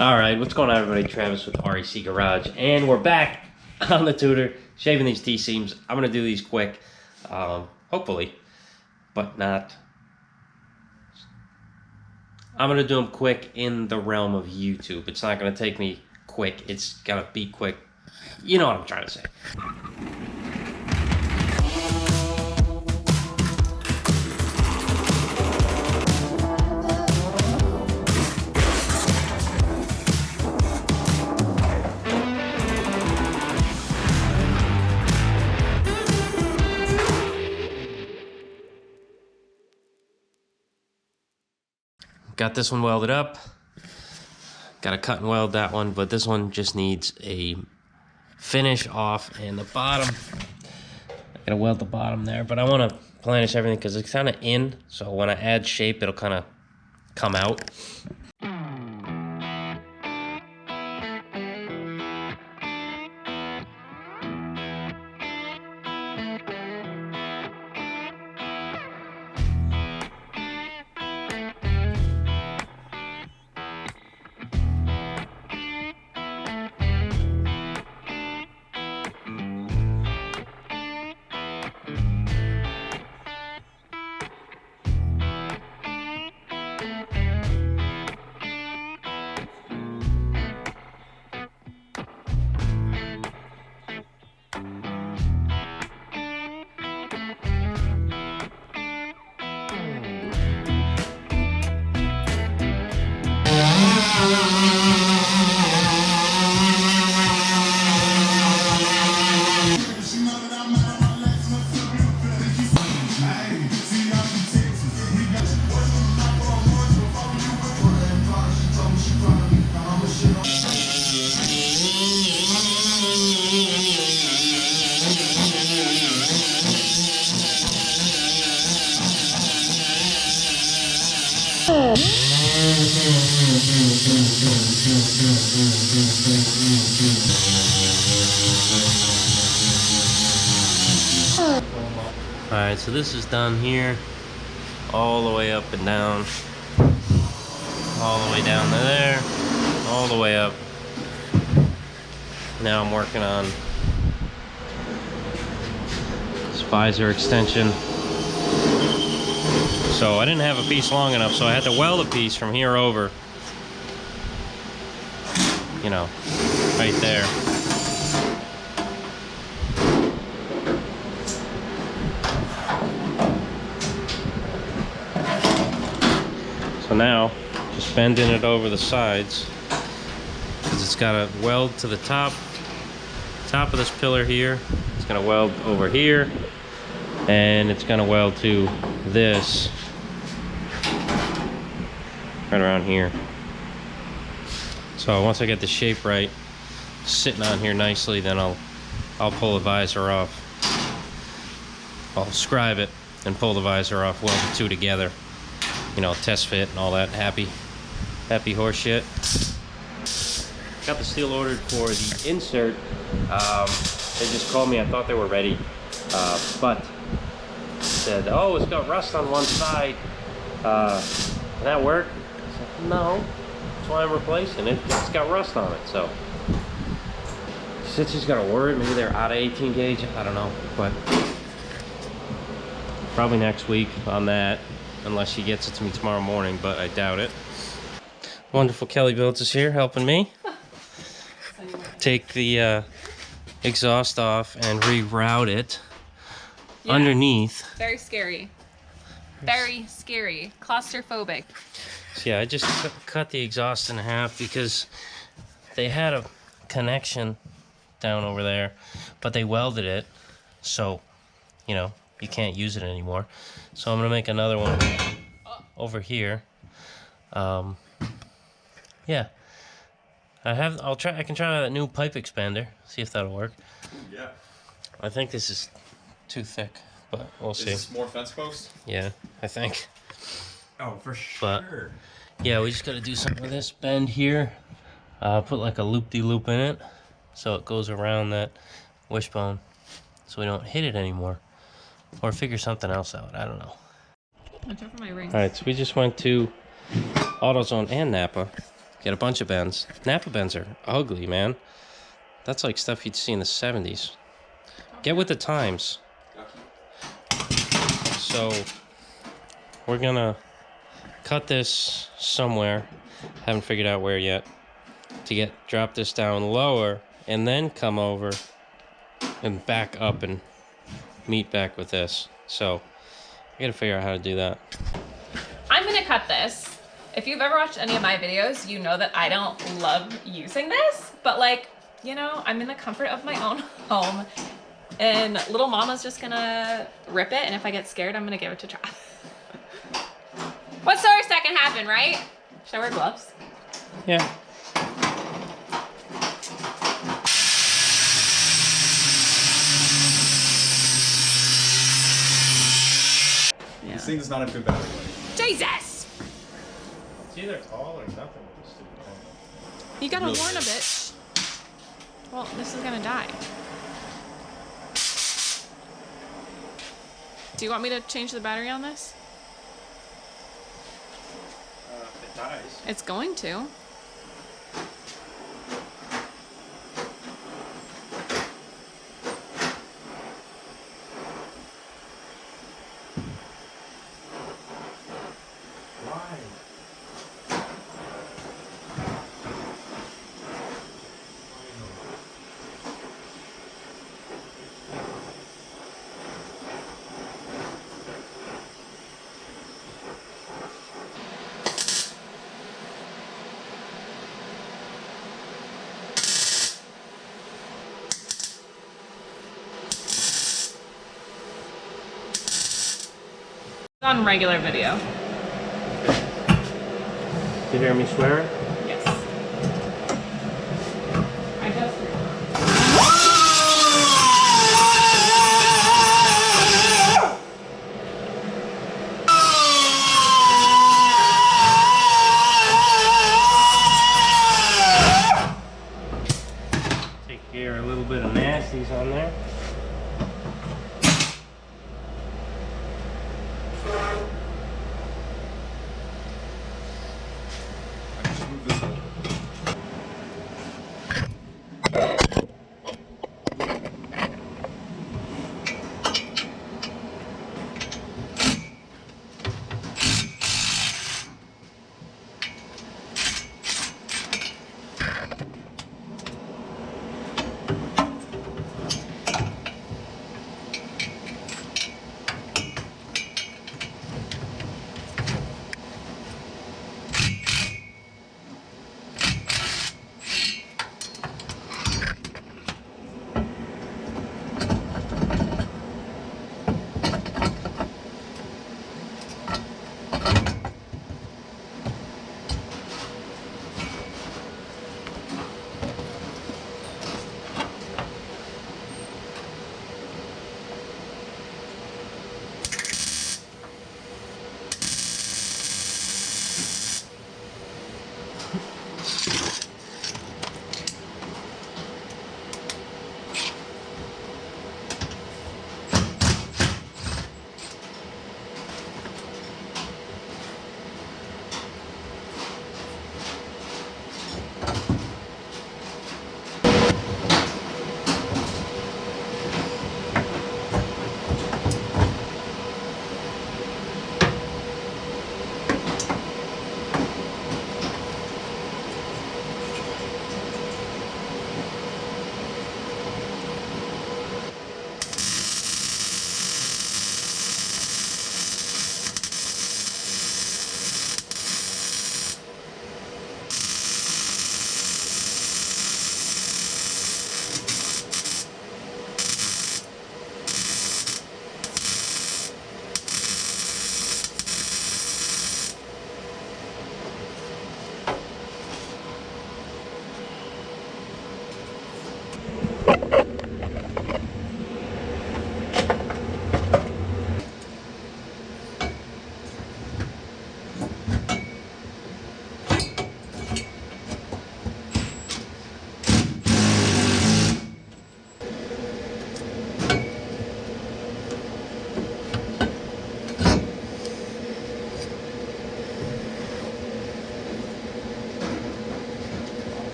Alright, what's going on everybody? Travis with REC Garage, and we're back on the Tudor, shaving these T-seams. I'm going to do these quick, hopefully, but not. I'm going to do them quick in the realm of YouTube. It's not going to take me quick, it's got to be quick. You know what I'm trying to say. Got this one welded up. Got to cut and weld that one, but this one just needs a finish off and the bottom. I gotta weld the bottom there, but I want to planish everything because it's kind of in, so when I add shape, it'll kind of come out. Alright, so this is done here, all the way up and down, all the way down to there, all the way up. Now I'm working on this visor extension. So I didn't have a piece long enough, so I had to weld a piece from here over, you know, right there. So now, just bending it over the sides, because it's got to weld to the top of this pillar here. It's going to weld over here, and it's going to weld to this right around here. So once I get the shape right, sitting on here nicely, then I'll pull the visor off. I'll scribe it and pull the visor off, weld the two together. You know, test fit and all that happy horse shit. Got the steel ordered for the insert. They just called me. I thought they were ready, but said, "Oh, it's got rust on one side. Can that work?" I said, "No, that's why I'm replacing it. It's got rust on it." So she said she's got to order it. Maybe they're out of 18 gauge. I don't know, but probably next week on that. Unless she gets it to me tomorrow morning, but I doubt it. Wonderful Kelly Builds is here helping me take the exhaust off and reroute it underneath. Very scary. Very scary. Claustrophobic. So yeah, I just cut the exhaust in half because they had a connection down over there, but they welded it, so, you know, you can't use it anymore. So I'm gonna make another one over here. Yeah, I can try that new pipe expander, see if that'll work. Yeah. I think this is too thick, but we'll see. Is this more fence post? Yeah, I think. Oh, for sure. But yeah, we just gotta do something with this bend here. Put like a loop-de-loop in it, so it goes around that wishbone, so we don't hit it anymore. Or figure something else out. I don't know. Watch out for my ring. Alright, so we just went to AutoZone and Napa Get a bunch of bends. Napa bends are ugly, man. That's like stuff you'd see in the 70s. Get with the times. So we're gonna cut this somewhere. Haven't figured out where yet. To drop this down lower and then come over and back up and meet back with this. So I gotta figure out how to do that. I'm gonna cut this. If you've ever watched any of my videos, you know that I don't love using this, but like, you know, I'm in the comfort of my own home and little mama's just gonna rip it, and if I get scared, I'm gonna give it to Trav. What's the worst that can happen, right? Should I wear gloves? Yeah. This thing does not have good battery life. Jesus! It's either tall or nothing. You gotta Really warn a is. bitch. Well, this is gonna die. Do you want me to change the battery on this? If it dies. It's going to. Why? On regular video. Did you hear me swearing? Yes. I just Take care of a little bit of nasties on there. Just move this over.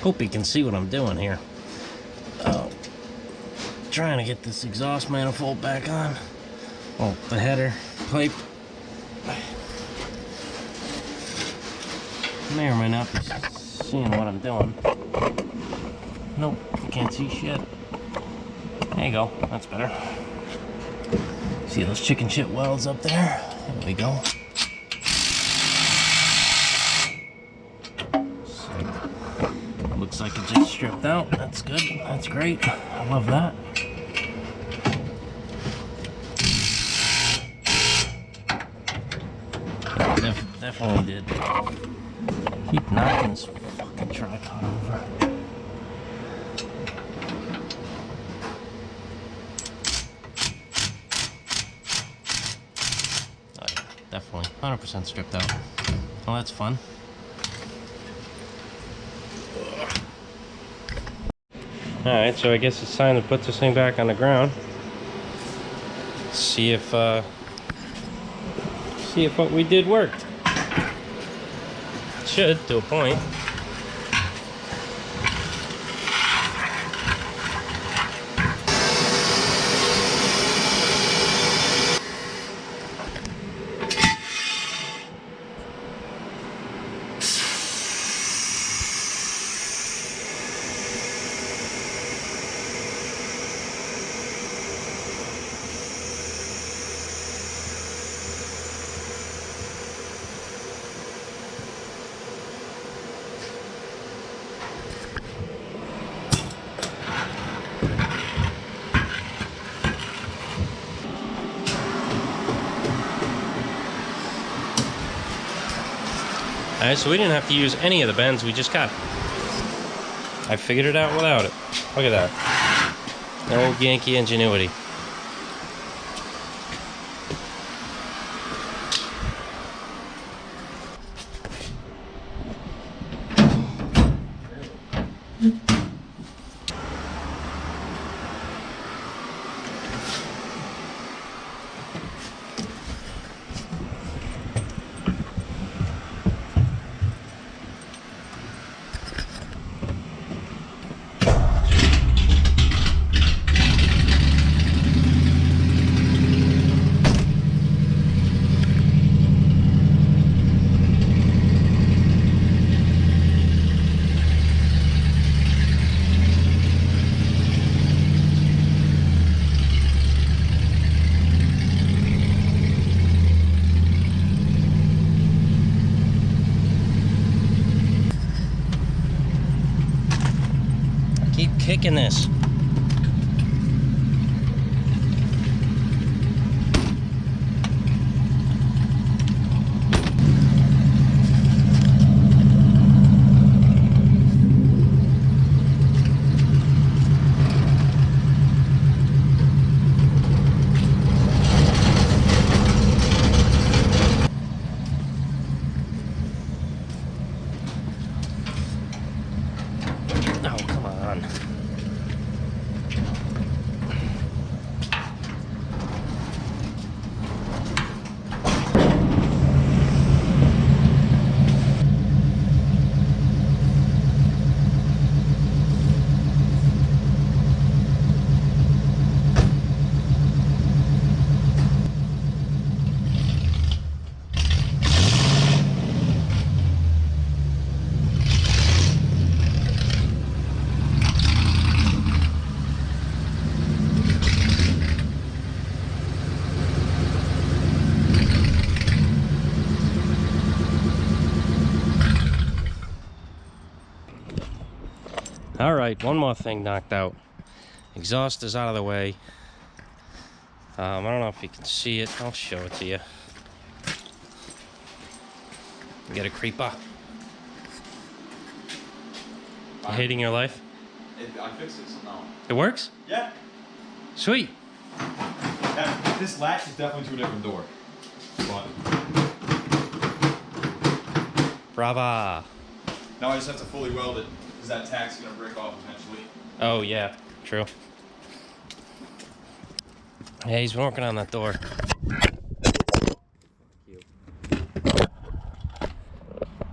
Hope you can see what I'm doing here. Trying to get this exhaust manifold back on. Oh, the header pipe. May or may not be seeing what I'm doing. Nope, you can't see shit. There you go, that's better. See those chicken shit welds up there? There we go. So, looks like it just stripped out. That's good. That's great. I love that. Definitely did. Keep knocking this fucking tripod over. Oh yeah, definitely. 100% stripped out. Well, that's fun. Alright, so I guess it's time to put this thing back on the ground. See if what we did worked. It should, to a point. Alright, so we didn't have to use any of the bends we just got. I figured it out without it. Look at that. No Yankee ingenuity. Kicking this. Oh, come on. All right, one more thing knocked out. Exhaust is out of the way. I don't know if you can see it. I'll show it to you. Get a creeper. You hating your life? I fixed it somehow. It works? Yeah. Sweet. This latch is definitely to a different door. But Brava. now I just have to fully weld it because that tack's gonna break off eventually. Oh yeah, true. Hey, he's been working on that door.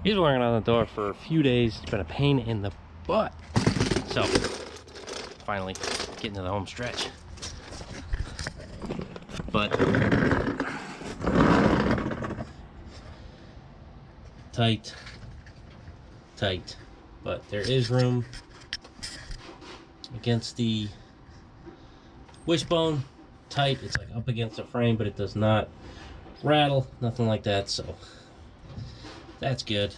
He's been working on the door for a few days. It's been a pain in the butt. But, so, finally getting to the home stretch. But, tight, but there is room against the wishbone. Tight, it's like up against the frame, but it does not rattle, nothing like that, so that's good.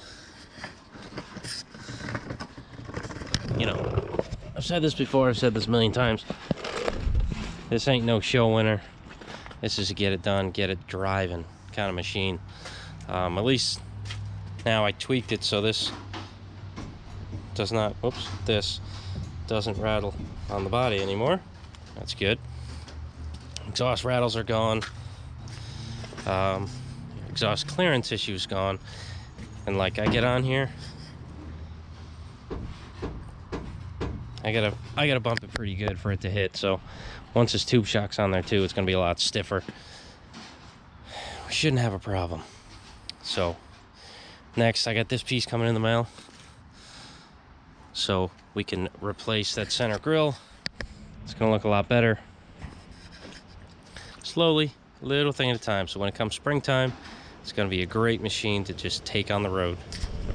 You know, I've said this before, I've said this a million times. This ain't no show winner. This is a get it done, get it driving kind of machine. At least now I tweaked it so this does not, whoops, this doesn't rattle on the body anymore. That's good. Exhaust rattles are gone. Exhaust clearance issue's gone. And like I get on here, I gotta bump it pretty good for it to hit. So once this tube shock's on there too, it's gonna be a lot stiffer. We shouldn't have a problem. So next, I got this piece coming in the mail, so we can replace that center grill. It's gonna look a lot better. Slowly, little thing at a time. So when it comes springtime, it's gonna be a great machine to just take on the road.